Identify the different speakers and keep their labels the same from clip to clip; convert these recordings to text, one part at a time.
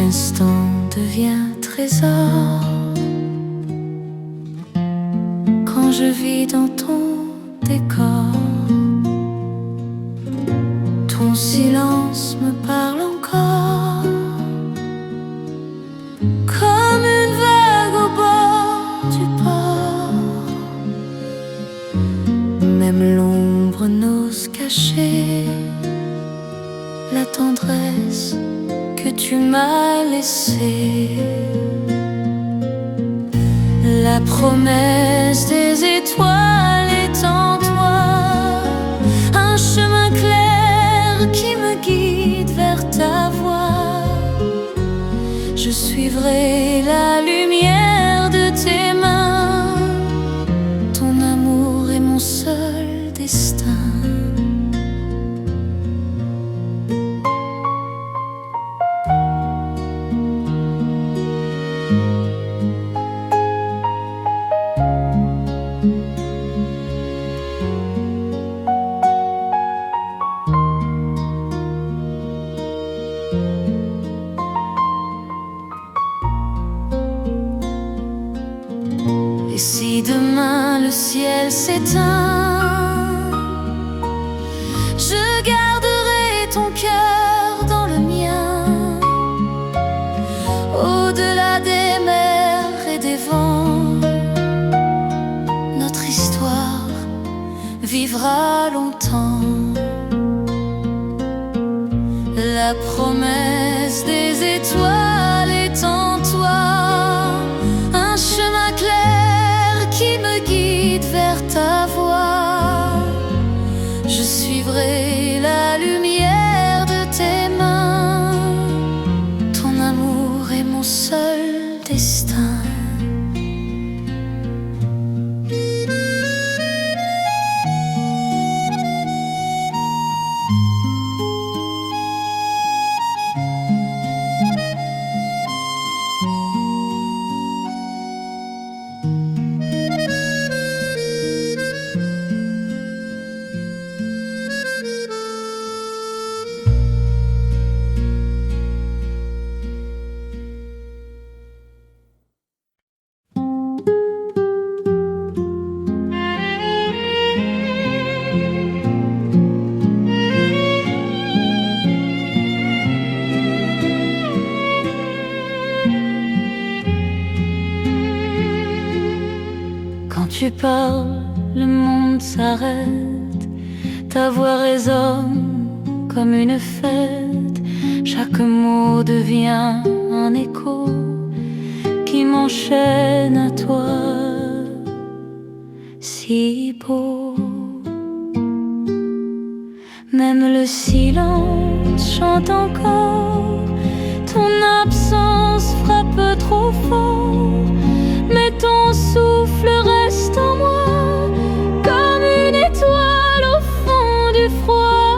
Speaker 1: instant devient trésor. Quand je vis dans ton décor, ton silence me parle encore, comme une vague au bord du port. Même l'ombre n'ose cacher la tendresse que tu m'as laissée. La promesse des étoiles est en toi, un chemin clair qui me guide vers ta voie. Je suivrai la lumière de tes mains, ton amour est mon seul destin. Et si demain le ciel s'éteint, je garderai ton cœur dans le mien. Au-delà des mers et des vents, notre histoire vivra longtemps. La promesse des étoiles est en toi, un chemin clair qui me guide vers ta voie. Je suivrai la lumière de tes mains, ton amour est mon seul destin. Tu parles, le monde s'arrête, ta voix résonne comme une fête. Chaque mot devient un écho qui m'enchaîne à toi, si beau. Même le silence chante encore, ton absence frappe trop fort, mais ton souffle reste en moi, comme une étoile au fond du froid.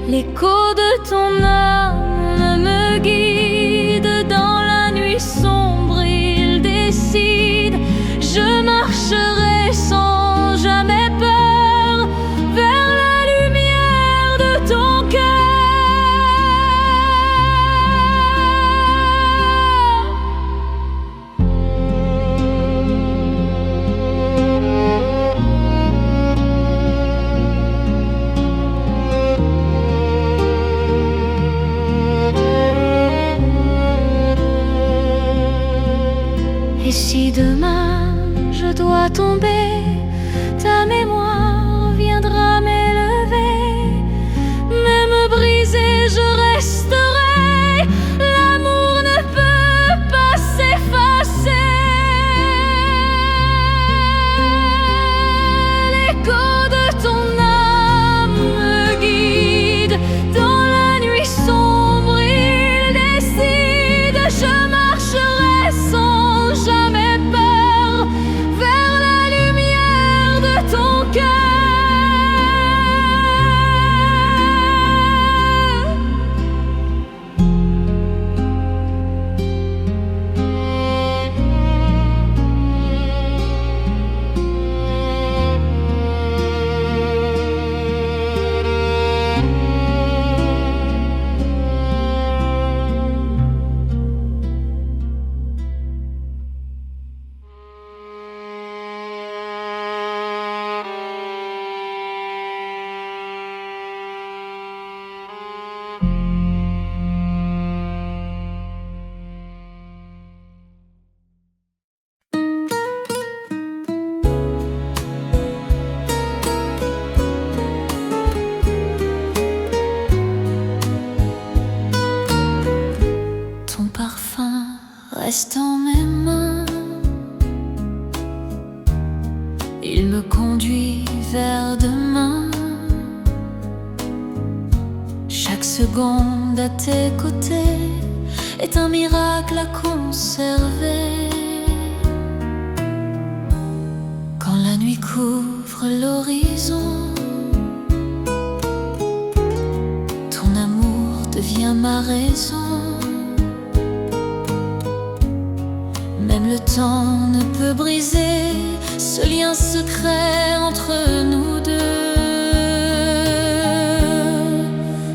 Speaker 1: L'écho de ton âme me guide dans la nuit sombre, il décide. Je marcherai sans jamais peur vers la lumière de ton cœur. Et si demain je dois tomber, ta mémoire viendra m'élever. Même brisée, je resterai. L'amour ne peut pas s'effacer. L'écho de ton âme me guide dans la nuit sombre, il décide. Je marcherai sans jamais peur vers la lumière. reste en mes mains. Il me conduit vers demain. Chaque seconde à tes côtés est un miracle à conserver. Quand la nuit couvre l'horizon, ton amour devient ma raison. Même le temps ne peut briser ce lien secret entre nous deux.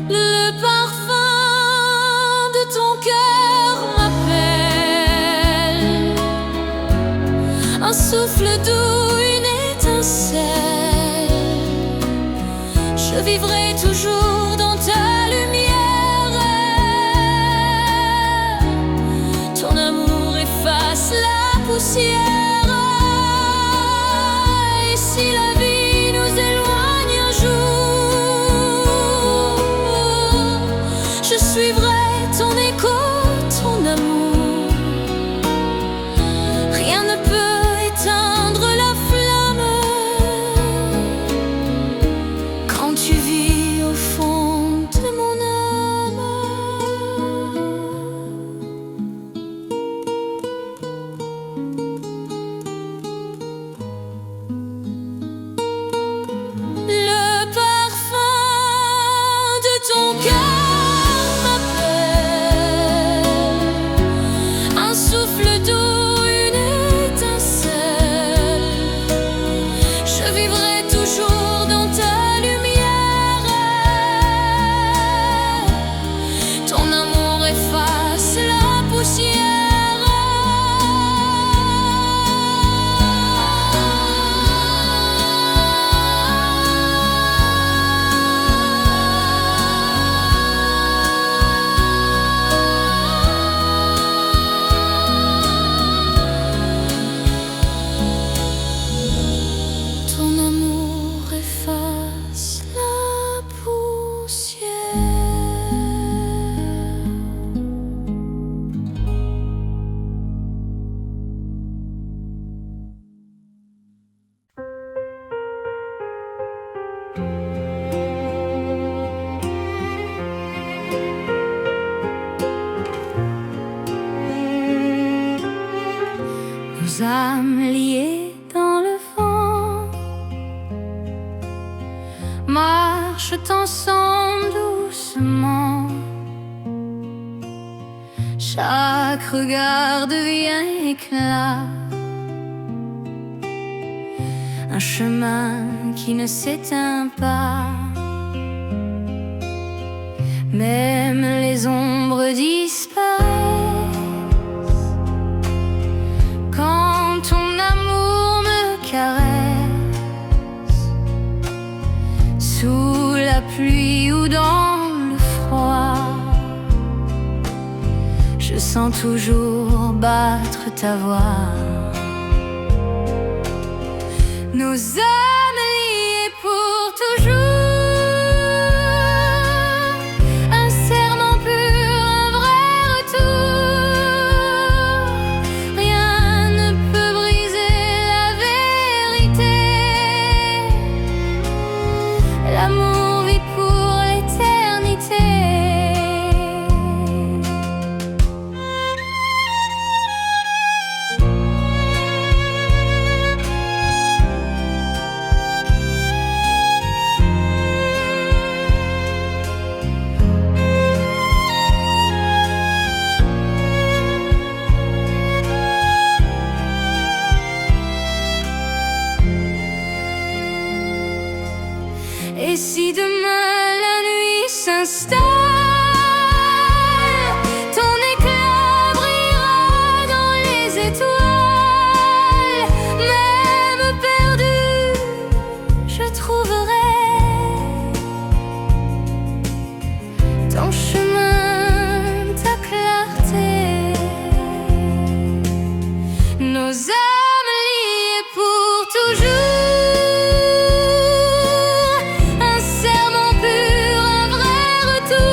Speaker 1: Le parfum de ton cœur m'appelle, un souffle doux, une étincelle. Je vivrai toujours dans ta lumière. Ton amour efface la poussière. Et si la vie nous éloigne un jour, je suivrai ton écho, ton amour. Rien ne peut éteindre la flamme quand tu vis au fond de mon âme. Le parfum de ton cœur m'appelle, un souffle doux, une étincelle. Je vivrai toujours dans ta lumière. Ton amour efface la poussière. Ton amour efface la poussière. Nos âmes liées dans le vent marchent ensemble doucement. Chaque regard devient éclat, un chemin qui ne s'éteint pas. Même les ombres disparaissent quand ton amour me caresse. Sous la pluie ou dans le froid, je sens toujours battre ta voix. Nos âmes liées pour toujours, un serment pur, un vrai retour. Rien ne peut briser la vérité. L'amour vit pour l'éternité. Et si demain la nuit s'installe, ton éclat brillera dans les étoiles. Même perdu, je trouverai ton chemin, ta clarté. Nos âmes liées pour toujours, un serment pur, un vrai retour.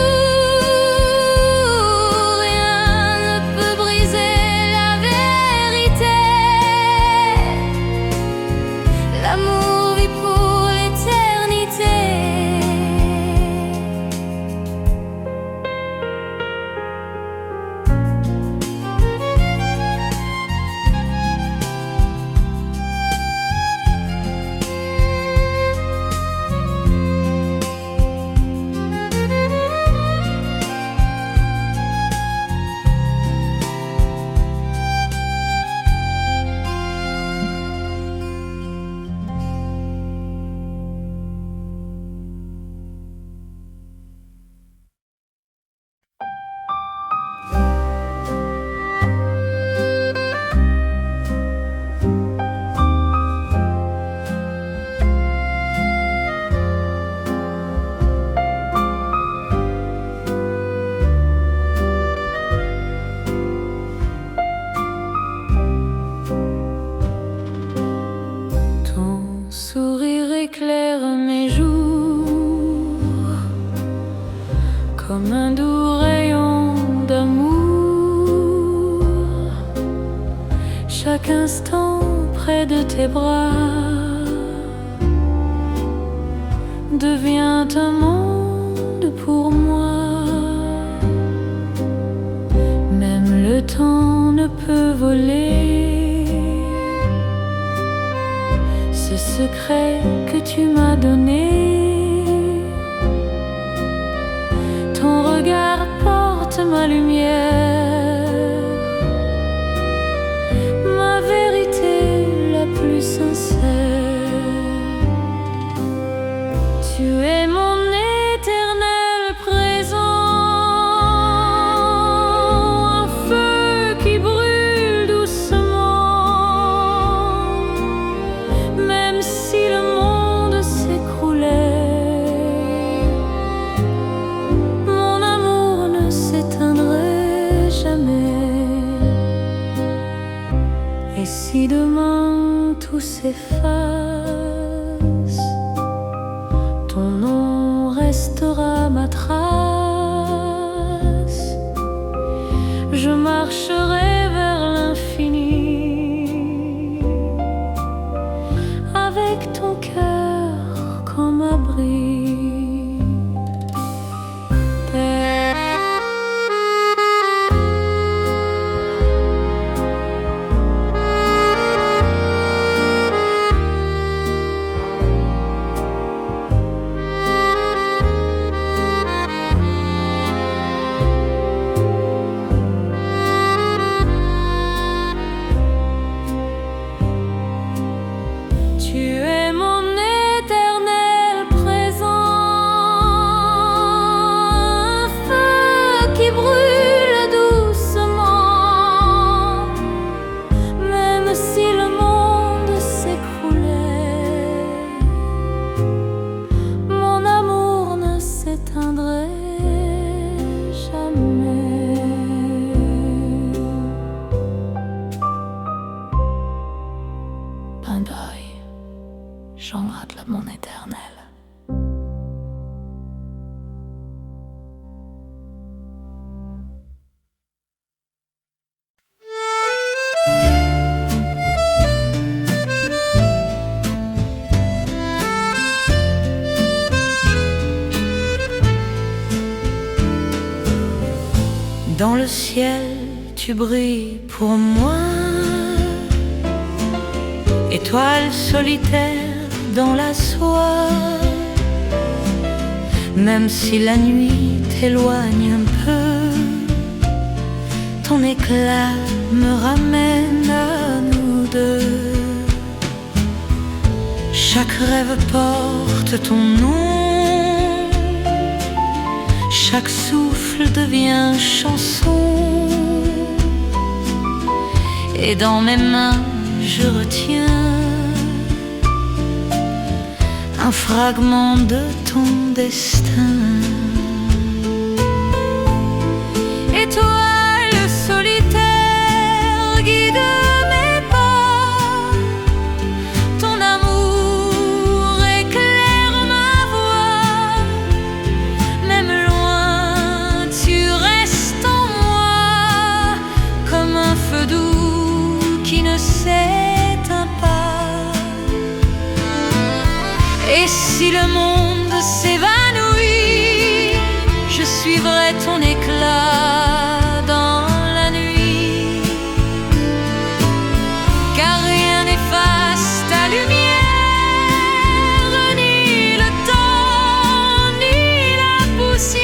Speaker 1: tes bras devient un monde pour moi. Même le temps ne peut voler ce secret que tu m'as donné. Ton regard porte ma lumière, ma vérité la plus sincère. Tu es mon éternel présent, un feu qui brûle doucement. Même si le monde s'écroulait, mon amour ne s'éteindrait jamais. Et si demain tout s'efface, ton nom restera ma trace. Je marcherai vers l'infini avec ton cœur comme abri. Tu es mon éternel présent, un feu qui brûle doucement. Même si le monde s'écroulait, mon amour ne s'éteindrait jamais. Bye bye. J'en rate mon éternel. Dans le ciel, tu brilles pour moi, étoile solitaire dans la soie. Même si la nuit t'éloigne un peu, ton éclat me ramène à nous deux. Chaque rêve porte ton nom, chaque souffle devient chanson. Et dans mes mains je retiens un fragment de ton destin. Étoile solitaire, guide mes pas, ton amour éclaire ma voie. Même loin, tu restes en moi, comme un feu doux qui ne s'éteint pas. Et si le monde s'évanouit, je suivrai ton éclat dans la nuit. Car rien n'efface ta lumière, ni le temps, ni la poussière.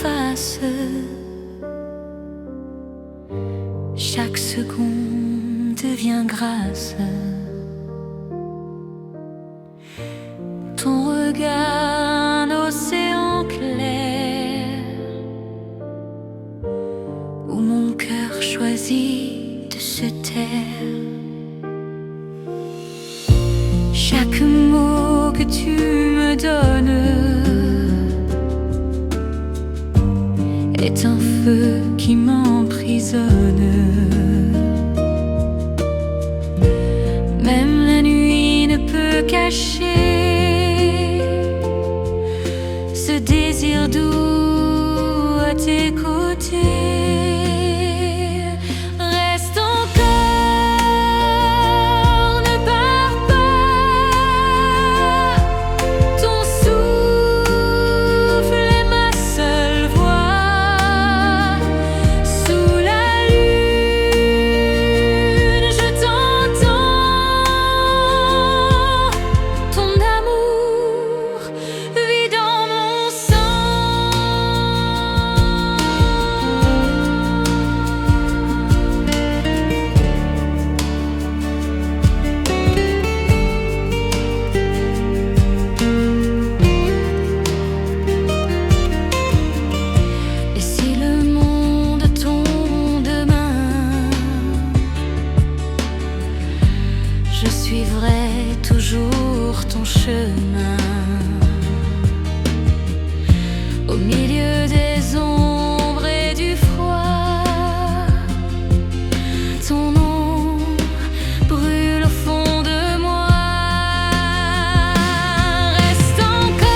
Speaker 1: face. Chaque seconde devient grâce. Ton regard, un océan clair, où mon cœur choisit de se taire. Chaque mot que tu me donnes est un feu qui m'emprisonne. Même la nuit ne peut cacher ce désir doux à tes côtés. Reste encore, ne pars pas. Ton souffle est ma seule voix. Sous la lune, je t'entends. Ton amour vit dans mon sang. Et si le monde tombe demain, je suivrai toujours ton chemin. Au milieu des ombres et du froid, ton nom brûle au fond de moi. Reste encore,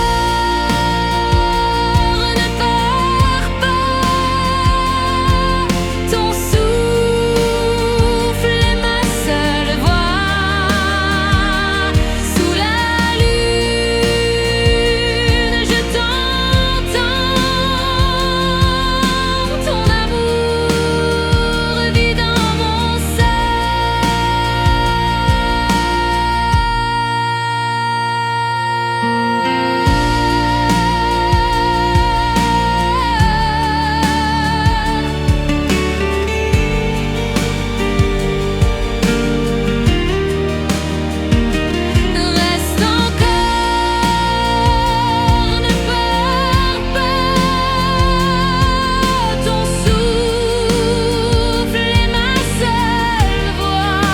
Speaker 1: ne pars pas. Ton souffle est ma seule voix. Sous la lune, je t'entends. Ton amour vit dans mon Reste encore, ne pars pas. Ton souffle est ma seule voix.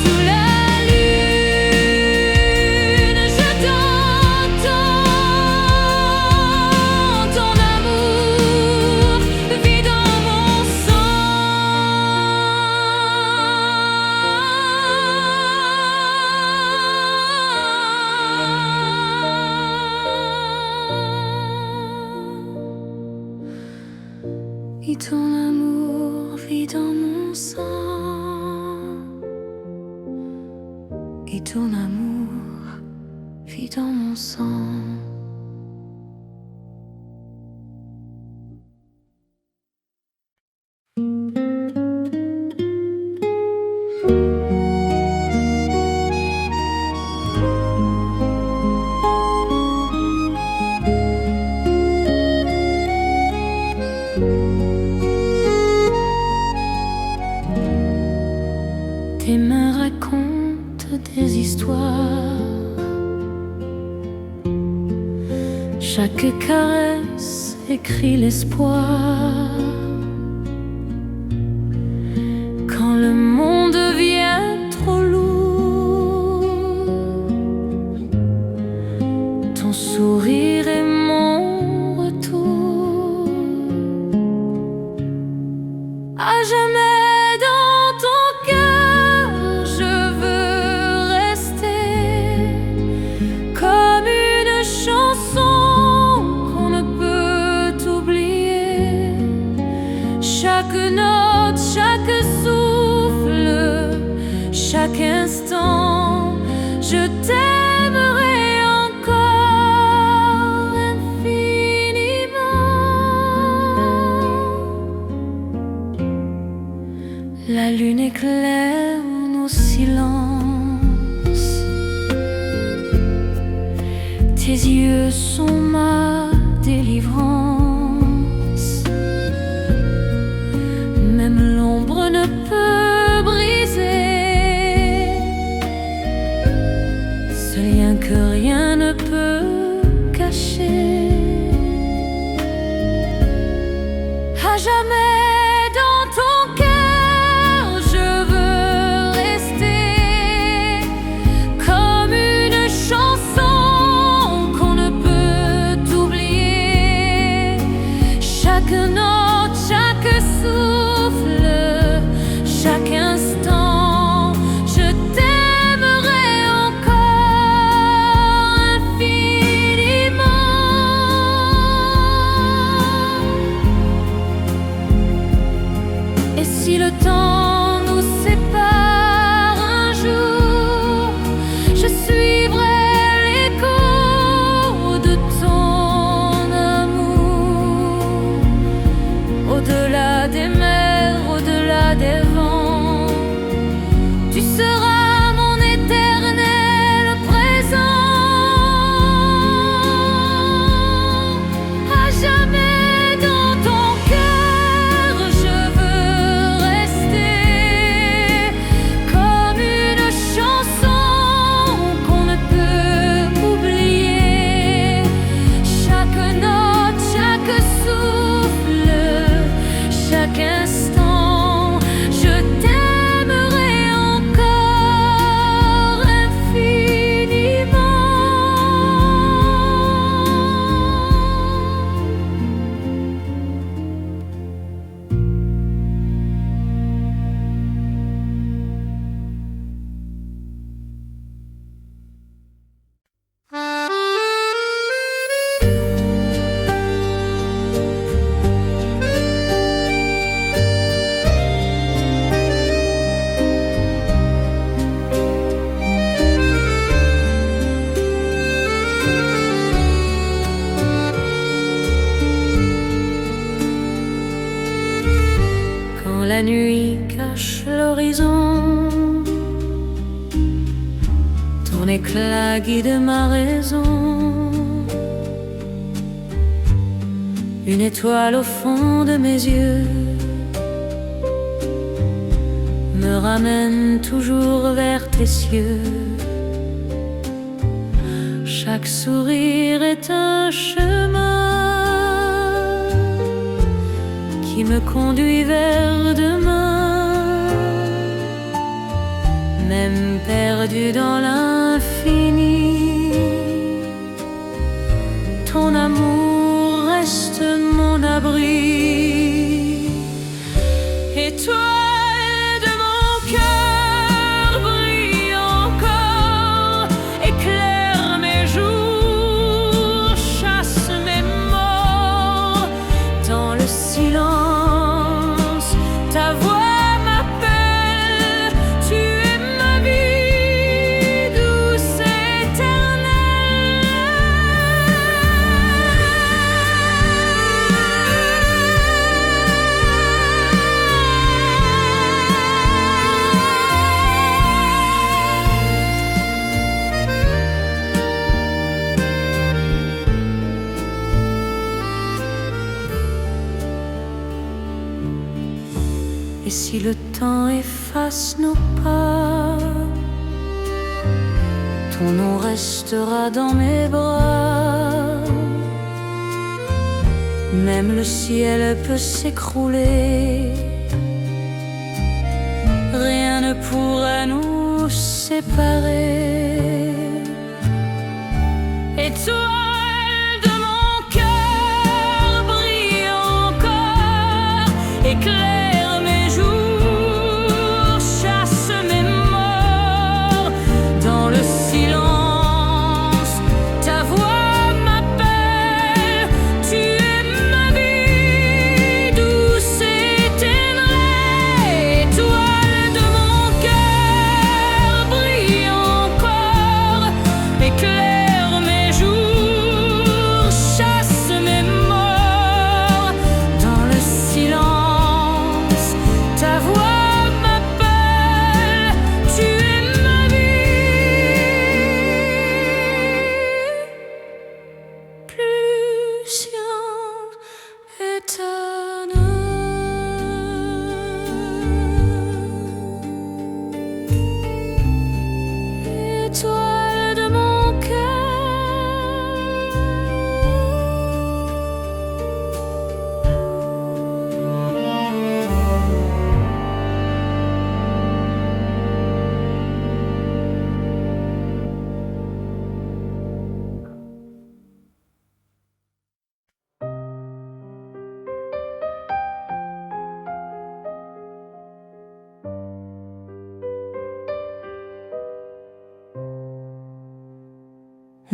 Speaker 1: Sous la lune, je t'entends. Ton amour vit dans mon sang. Et ton amour vit dans mon sang. Et ton amour vit dans mon sang. Tes mains racontent des histoires. Chaque caresse écrit l'espoir. Quand le monde devient trop lourd, ton sourire est mon retour. À jamais dans ton cœur, je veux rester comme une chanson qu'on ne peut oublier. Chaque note, chaque souffle, chaque instant, je t'aimerai encore infiniment. La lune éclaire nos silences. Tes yeux sont ma délivrance. que rien ne peut cacher. À jamais dans ton cœur, je veux rester comme une chanson qu'on ne peut oublier. Chaque note, chaque souffle, chaque instant, je t'aimerai encore infiniment. Et si le temps nous sépare un jour, je suivrai l'écho de ton amour. Au-delà des mers, au-delà des vents, tu seras mon éternel présent. À jamais dans ton cœur, je veux rester comme une chanson qu'on ne peut oublier. Chaque note, chaque souffle, chaque instant, je t'aimerai encore infiniment. Quand la nuit cache l'horizon, ton éclat guide ma raison. Une étoile au fond de mes yeux me ramène toujours vers tes cieux. Chaque sourire est un chemin qui me conduit vers demain. Même perdu dans l'infini, ton amour reste mon abri. Étoile de mon cœur, brille encore, éclaire mes jours, chasse mes morts. Dans le silence, ta voix m'appelle, tu es ma vie, douce Et si le temps efface nos pas, ton nom restera dans mes bras. Même le ciel peut s'écrouler, rien ne pourra nous séparer. Étoile de mon cœur, brille encore, éclaire mes jours, chasse mes morts. Dans le silence, ta voix m'appelle, tu es ma vie, douce et ténèbreuse. Étoile de mon cœur, brille encore, éclaire mes jours.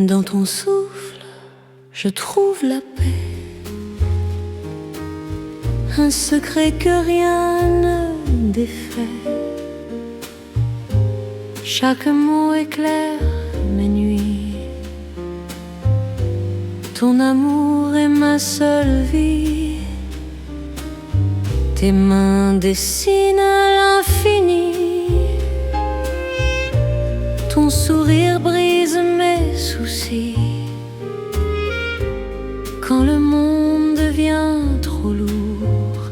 Speaker 1: Dans ton souffle, je trouve la paix, un secret que rien ne défait. Chaque mot éclaire mes nuits. Ton amour est ma seule vie. Tes mains dessinent l'infini. Ton sourire brise mes soucis. Quand le monde devient trop lourd,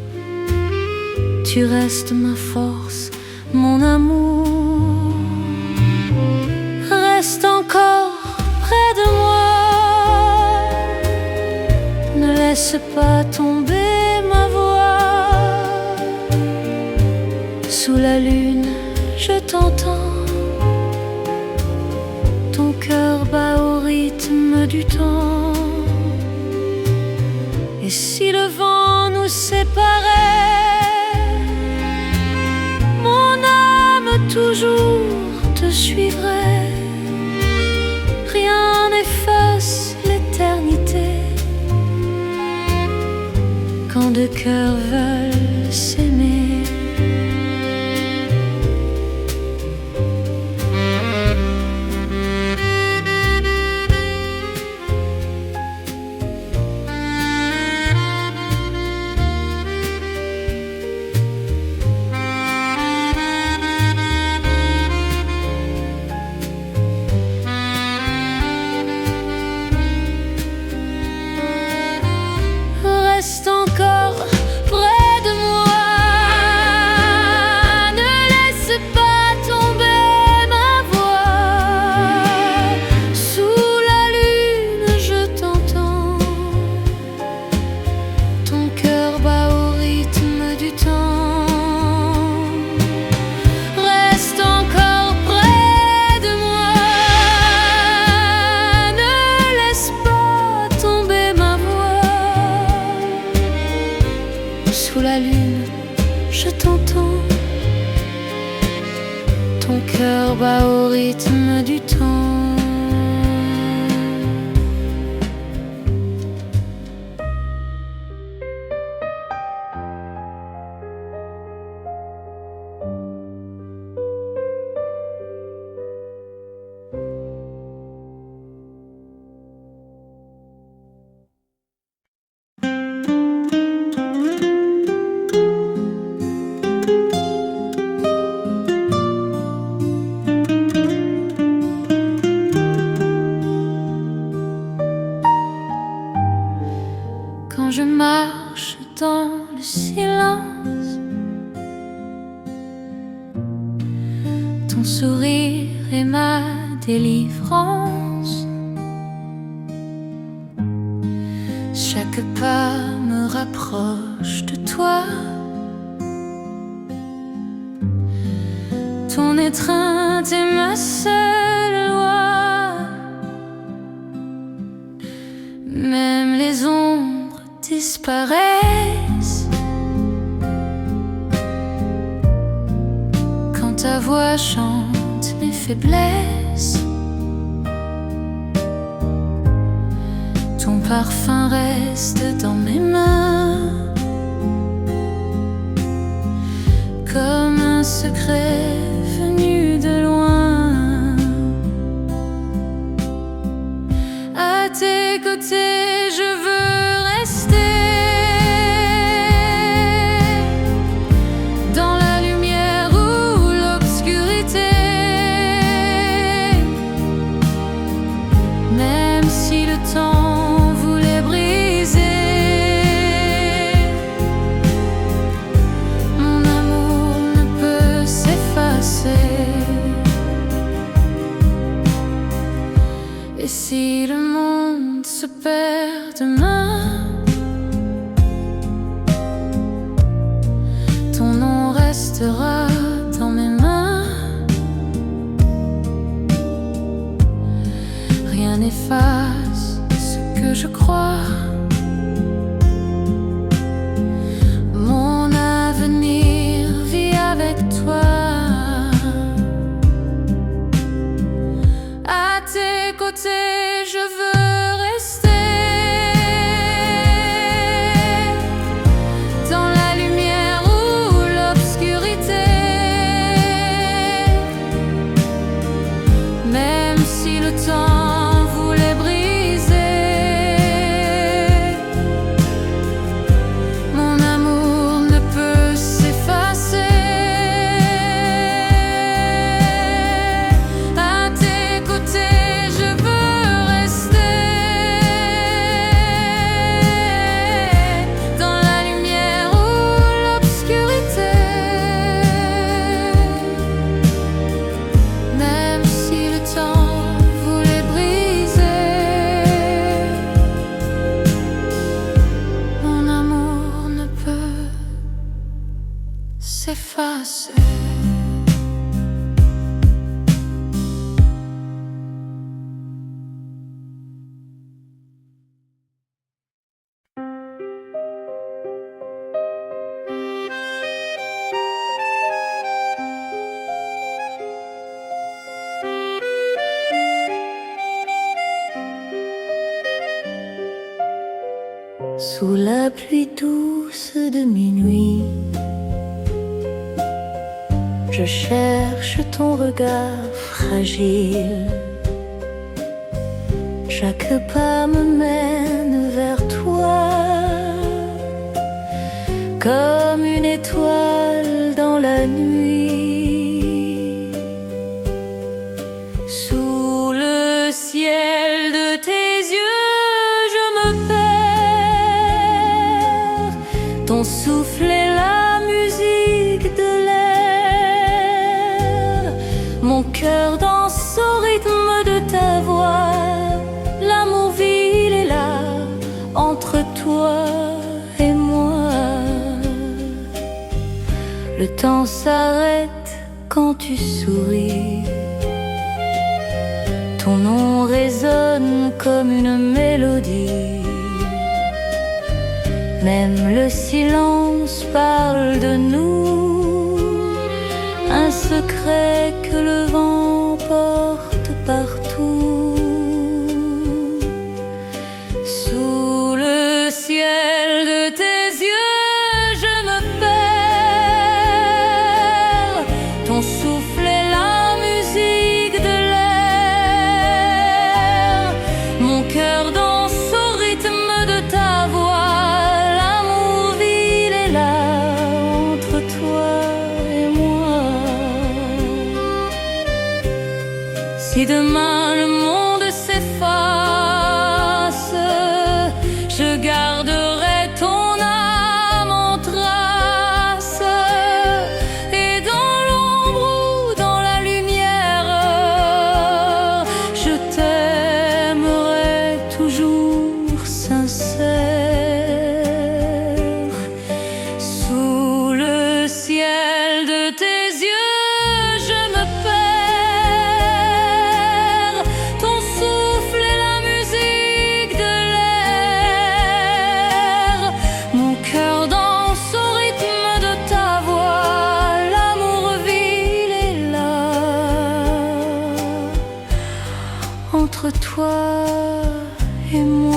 Speaker 1: tu restes ma force, mon amour. Reste encore près de moi. Ne laisse pas tomber ma voix. Sous la lune, je t'entends. Ton cœur bat au rythme du temps. Et si le vent nous séparait, mon âme toujours te suivrait. Rien n'efface l'éternité quand deux cœurs veulent s'aimer. Reste encore près de moi. Ne laisse pas tomber ma voix. Sous la lune, je t'entends. Ton cœur bat au rythme du temps. Reste encore près de moi. Ne laisse pas tomber ma voix. Sous la lune, je t'entends. Ton cœur bat au rythme du temps. Quand je marche dans le silence, ton sourire est ma délivrance. Chaque pas me rapproche de toi. Ton étreinte est ma seule loi. Même les ombres disparaissent quand ta voix chante mes faiblesses. Ton parfum reste dans mes mains comme un secret venu de loin. À tes côtés, je veux rester. Dans la lumière ou l'obscurité. Même si le temps voulait briser mon amour ne peut s'effacer. Et si le monde se perd demain, ton nom restera dans mes mains. Rien n'efface ce que je crois. Mon avenir vit avec toi. À tes côtés, s'efface. Sous la pluie douce de minuit, je cherche ton regard fragile. Chaque pas me mène vers toi, comme une étoile dans la nuit. Sous le ciel de tes yeux, je me perds. Ton souffle est la musique de l'air. Mon cœur danse au rythme de ta voix. L'amour vil est là, entre toi et moi. Le temps s'arrête quand tu souris. Ton nom résonne comme une mélodie. Même le silence parle de nous, un secret que le vent porte partout. Sous le ciel de tes yeux, je me perds. Ton souffle est la musique de l'air. Mon cœur danse au rythme de ta voix. L'amour vil est là, entre toi et moi. Si demain le monde s'efface, je garderai ton âme en trace. Et dans l'ombre ou dans la lumière, je t'aimerai toujours sincère. Sous le ciel de tes yeux, je me perds. Ton souffle est la musique de l'air. Mon cœur danse au rythme de ta voix. L'amour vil est là, entre toi et moi.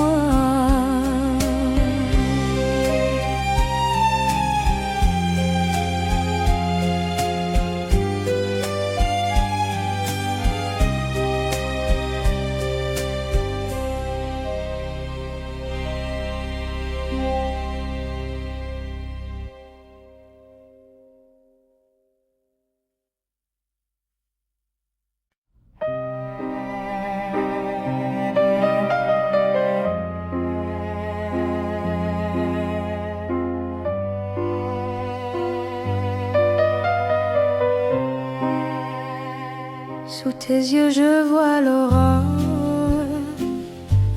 Speaker 1: Sous tes yeux je vois l'aurore,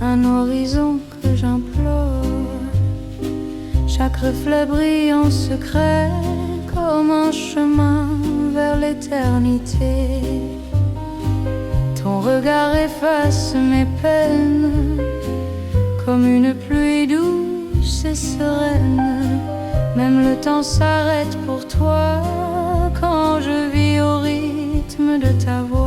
Speaker 1: un horizon que j'implore. Chaque reflet brille en secret, comme un chemin vers l'éternité. Ton regard efface mes peines, comme une pluie douce et sereine. Même le temps s'arrête pour toi, quand je vis au rythme de ta voix.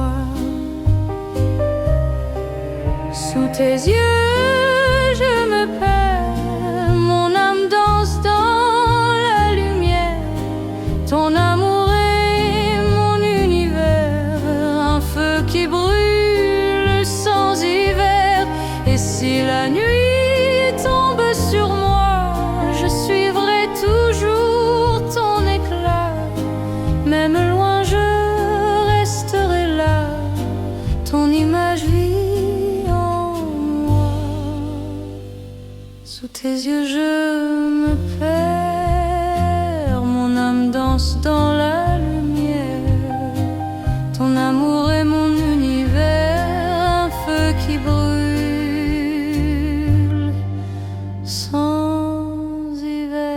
Speaker 1: Sous tes yeux, je me perds. Mon âme danse dans la lumière. Ton amour est mon univers, un feu qui brûle sans hiver. Et si la nuit tombe sur moi, je suivrai toujours ton éclat. Même loin, je resterai là. Ton image vit en moi. Sous tes yeux, je me perds. Mon âme danse dans la lumière. Ton amour est mon univers, un feu qui brûle sans hiver.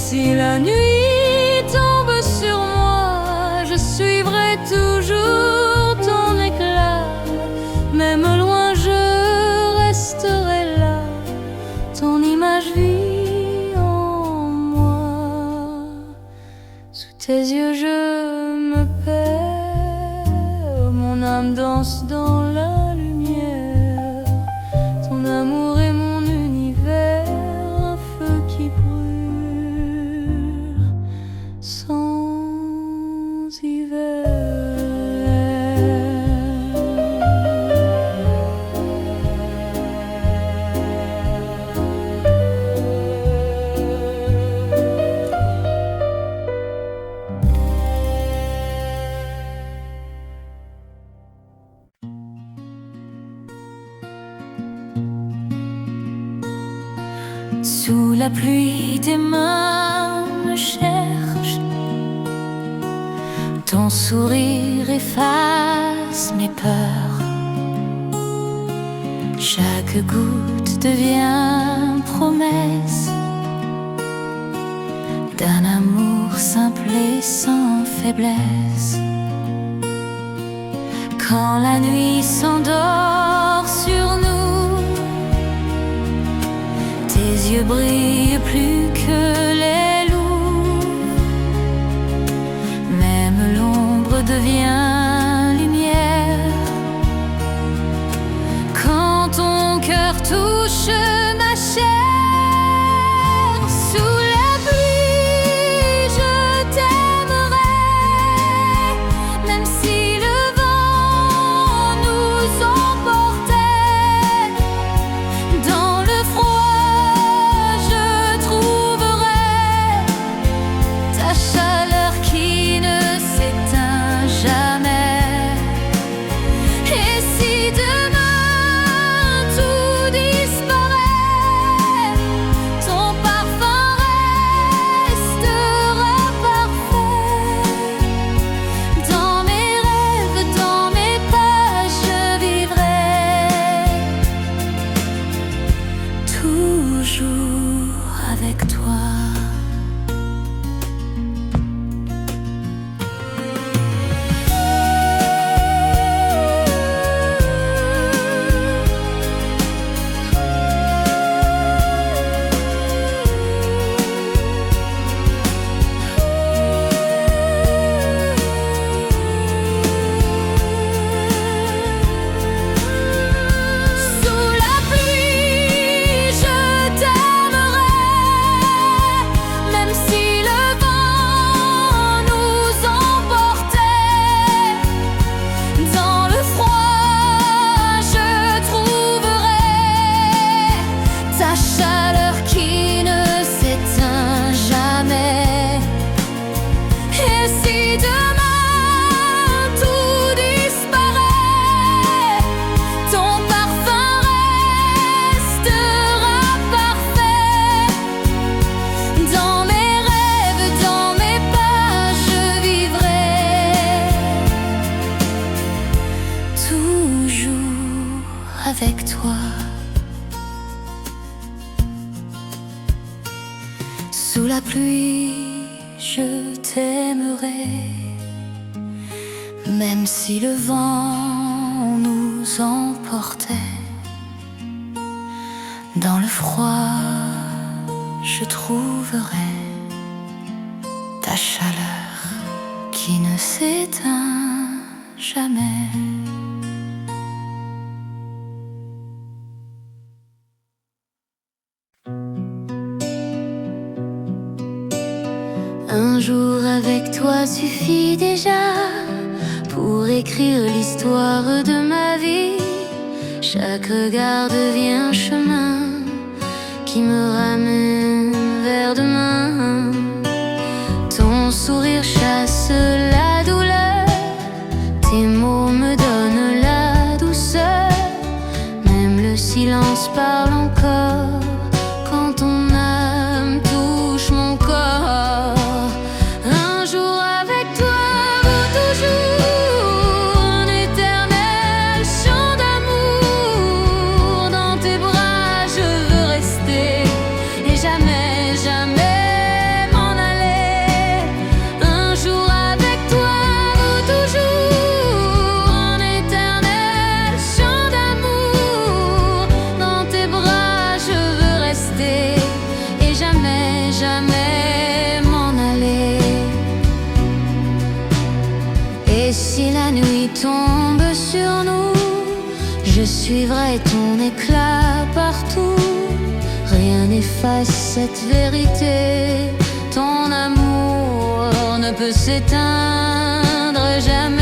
Speaker 1: si la nuit tombe sur moi, je suivrai toujours ton éclat. Même loin, je resterai là. Ton image vit en moi. Sous tes yeux, je me perds. Mon âme danse dans la lumière. Ton amour est mon univers, un feu qui brûle sans hiver. Sous la pluie, tes mains me cherchent. Ton sourire efface mes peurs. Chaque goutte devient promesse d'un amour simple et sans faiblesse. Quand la nuit s'endort sur nous, tes yeux brillent plus que les loups. Même l'ombre devient lumière. Quand ton cœur touche ma chair, sous la pluie, je t'aimerai. Même si le vent nous emportait, dans le froid, je trouverai ta chaleur qui ne s'éteint jamais. Et si demain tout disparaît, ton parfum restera parfait. Dans mes rêves, dans mes pas, je vivrai toujours avec toi. Sous la pluie, je t'aimerai. Même si le vent nous emportait, dans le froid, je trouverai ta chaleur qui ne s'éteint jamais. Et si demain tout disparaît, ton parfum restera parfait. Dans mes rêves, dans mes pas, je vivrai toujours avec toi. Sous la pluie, je t'aimerai. Même si le vent nous emportait, dans le froid, je trouverai ta chaleur qui ne s'éteint jamais. Un jour avec toi suffit déjà pour écrire l'histoire de ma vie. Chaque regard devient un chemin qui me ramène vers demain. Ton sourire chasse la douleur, tes mots me donnent la douceur. Même le silence parle encore quand ton âme touche mon corps. Un jour avec toi vaut toujours un éternel chant d'amour. Dans tes bras je veux rester et jamais, jamais m'en suivrai ton éclat partout. Rien n'efface cette vérité. Ton amour ne peut s'éteindre jamais.